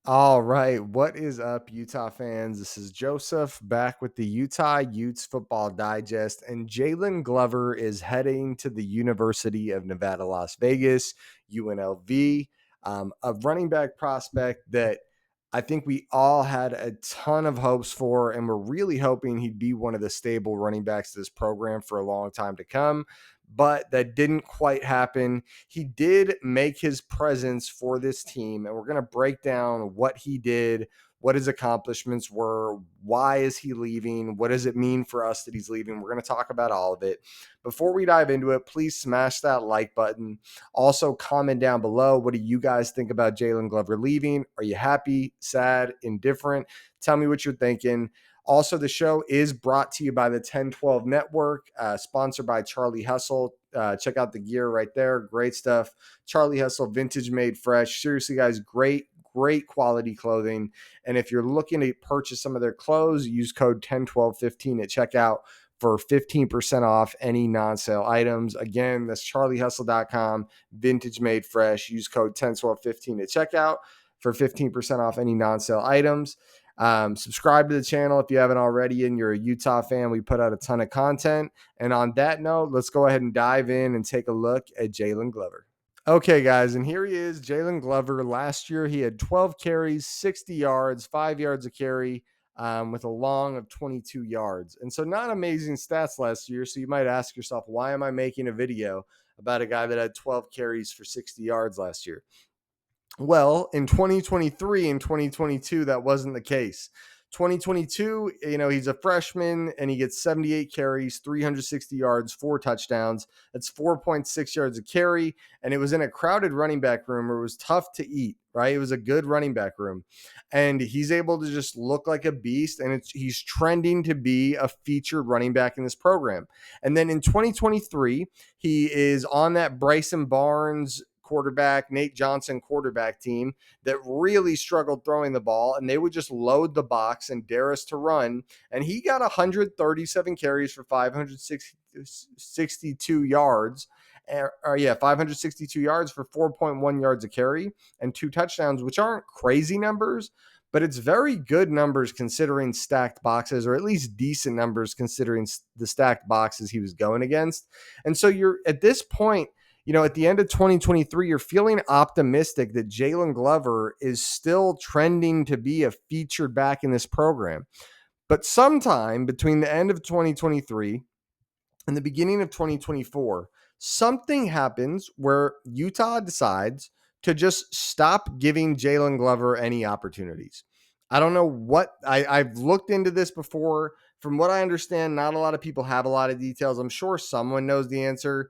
All right. What is up, Utah fans? This is Joseph back with the Utah Utes Football Digest. And Jaylon Glover is heading to the University of Nevada, Las Vegas, UNLV, a running back prospect that I think we all had a ton of hopes for. And we're really hoping he'd be one of the stable running backs of this program for a long time to come. But that didn't quite happen. He did make his presence for this team, and we're going to break down what he did, what his accomplishments were, why is he leaving, what does it mean for us that he's leaving. We're going to talk about all of it. Before we dive into it, please smash that like button. Also, comment down below, what do you guys think about Jaylon Glover leaving? Are you happy, sad, indifferent? Tell me what you're thinking. Also, the show is brought to you by the 1012 Network, sponsored by Charlie Hustle. Check out the gear right there. Great stuff. Charlie Hustle, vintage made fresh. Seriously, guys, great quality clothing. And if you're looking to purchase some of their clothes, use code 101215 at checkout for 15% off any non-sale items. Again, that's charliehustle.com, vintage made fresh. Use code 101215 at checkout for 15% off any non-sale items. Subscribe to the channel if you haven't already and you're a Utah fan. We put out a ton of content. And on that note, let's go ahead and dive in and take a look at Jaylon Glover. Okay, guys, and here he is, Jaylon Glover. Last year, he had 12 carries, 60 yards, 5 yards a carry, with a long of 22 yards. And so not amazing stats last year. So you might ask yourself, why am I making a video about a guy that had 12 carries for 60 yards last year? Well, in 2023 and 2022, that wasn't the case. 2022, he's a freshman and he gets 78 carries, 360 yards, 4 touchdowns. That's 4.6 yards a carry. And it was in a crowded running back room where it was tough to eat, right? It was a good running back room. And he's able to just look like a beast. And he's trending to be a featured running back in this program. And then in 2023, he is on that Bryson Barnes quarterback, Nate Johnson quarterback team that really struggled throwing the ball, and they would just load the box and dare us to run. And he got 137 carries for 562 yards. 562 yards for 4.1 yards a carry and 2 touchdowns, which aren't crazy numbers, but it's very good numbers considering stacked boxes, or at least decent numbers considering the stacked boxes he was going against. And so you're at this point, at the end of 2023, you're feeling optimistic that Jaylon Glover is still trending to be a featured back in this program. But sometime between the end of 2023 and the beginning of 2024, something happens where Utah decides to just stop giving Jaylon Glover any opportunities. I don't know what I've looked into this before. From what I understand, not a lot of people have a lot of details. I'm sure someone knows the answer.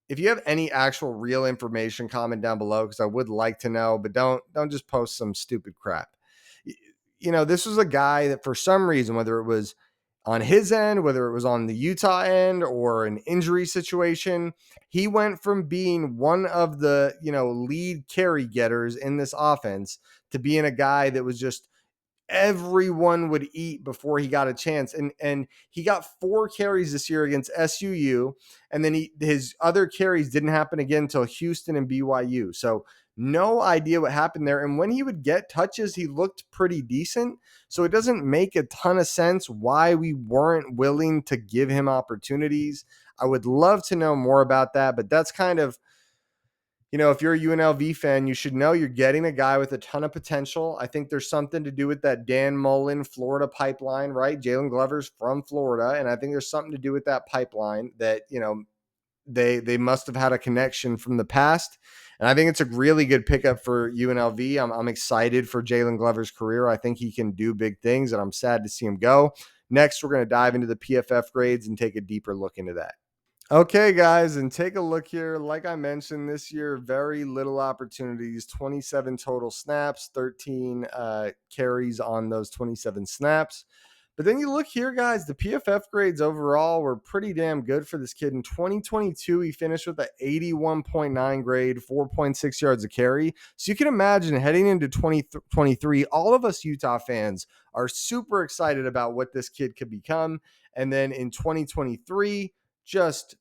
If you have any actual real information, comment down below because I would like to know, but don't just post some stupid crap. This was a guy that for some reason, whether it was on his end, whether it was on the Utah end or an injury situation, he went from being one of the, lead carry getters in this offense to being a guy that was just everyone would eat before he got a chance. And he got 4 carries this year against SUU, and then his other carries didn't happen again until Houston and BYU. So no idea what happened there. And when he would get touches, he looked pretty decent. So it doesn't make a ton of sense why we weren't willing to give him opportunities. I would love to know more about that, but that's kind of, if you're a UNLV fan, you should know you're getting a guy with a ton of potential. I think there's something to do with that Dan Mullen Florida pipeline, right? Jaylon Glover's from Florida, and I think there's something to do with that pipeline that, they must have had a connection from the past. And I think it's a really good pickup for UNLV. I'm excited for Jaylon Glover's career. I think he can do big things, and I'm sad to see him go. Next, we're going to dive into the PFF grades and take a deeper look into that. Okay, guys, and take a look here. Like I mentioned, this year, very little opportunities, 27 total snaps, 13 carries on those 27 snaps. But then you look here, guys, the PFF grades overall were pretty damn good for this kid. In 2022, he finished with an 81.9 grade, 4.6 yards a carry. So you can imagine heading into 2023, all of us Utah fans are super excited about what this kid could become. And then in 2023, just,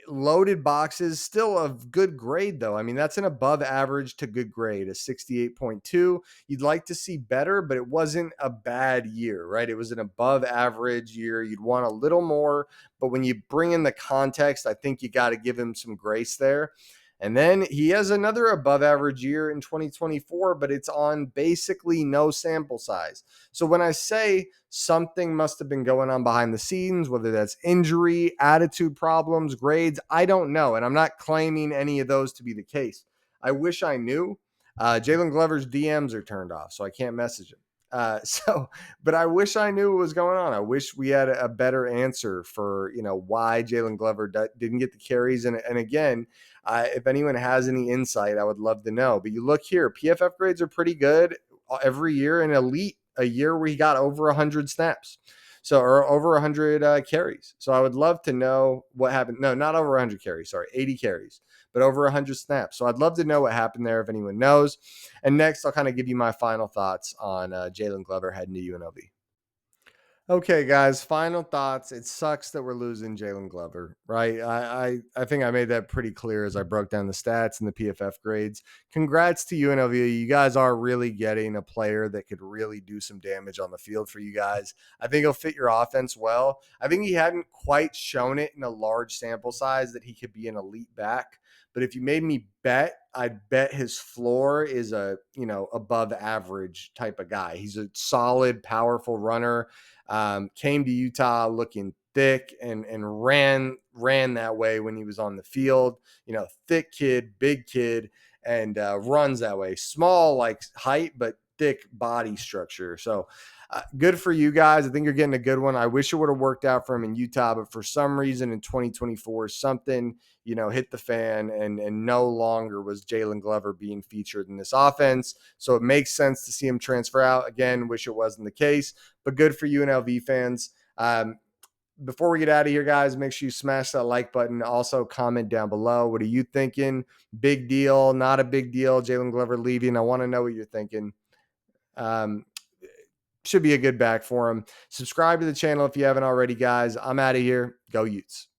loaded boxes, still of good grade though. I mean, that's an above average to good grade, a 68.2. You'd like to see better, but it wasn't a bad year, right? It was an above average year. You'd want a little more, but when you bring in the context, I think you got to give him some grace there. And then he has another above average year in 2024, but it's on basically no sample size. So when I say something must have been going on behind the scenes, whether that's injury, attitude problems, grades, I don't know. And I'm not claiming any of those to be the case. I wish I knew. Jaylon Glover's DMs are turned off, so I can't message him. But I wish I knew what was going on. I wish we had a better answer for, why Jaylon Glover didn't get the carries. And again, if anyone has any insight, I would love to know. But you look here, PFF grades are pretty good every year, and elite a year where he got over 100 snaps. So, or over 100 carries. So I would love to know what happened. No, not over 100 carries. Sorry, 80 carries, but over 100 snaps. So I'd love to know what happened there if anyone knows. And next, I'll kind of give you my final thoughts on Jaylon Glover heading to UNLV. Okay, guys, final thoughts. It sucks that we're losing Jaylon Glover, right? I think I made that pretty clear as I broke down the stats and the PFF grades. Congrats to UNLV. You guys are really getting a player that could really do some damage on the field for you guys. I think he'll fit your offense well. I think he hadn't quite shown it in a large sample size that he could be an elite back. But if you made me bet, I'd bet his floor is a, above average type of guy. He's a solid, powerful runner. Came to Utah looking thick and ran that way when he was on the field. Thick kid, big kid, and runs that way. Small like height, but thick body structure. So good for you guys. I think you're getting a good one. I wish it would have worked out for him in Utah, but for some reason in 2024, something hit the fan, and no longer was Jaylon Glover being featured in this offense. So it makes sense to see him transfer out. Again, wish it wasn't the case, but good for UNLV fans. Before we get out of here, guys, make sure you smash that like button. Also, comment down below. What are you thinking? Big deal, not a big deal, Jaylon Glover leaving? I want to know what you're thinking. Should be a good back for him. Subscribe to the channel if you haven't already, guys. I'm out of here. Go Utes.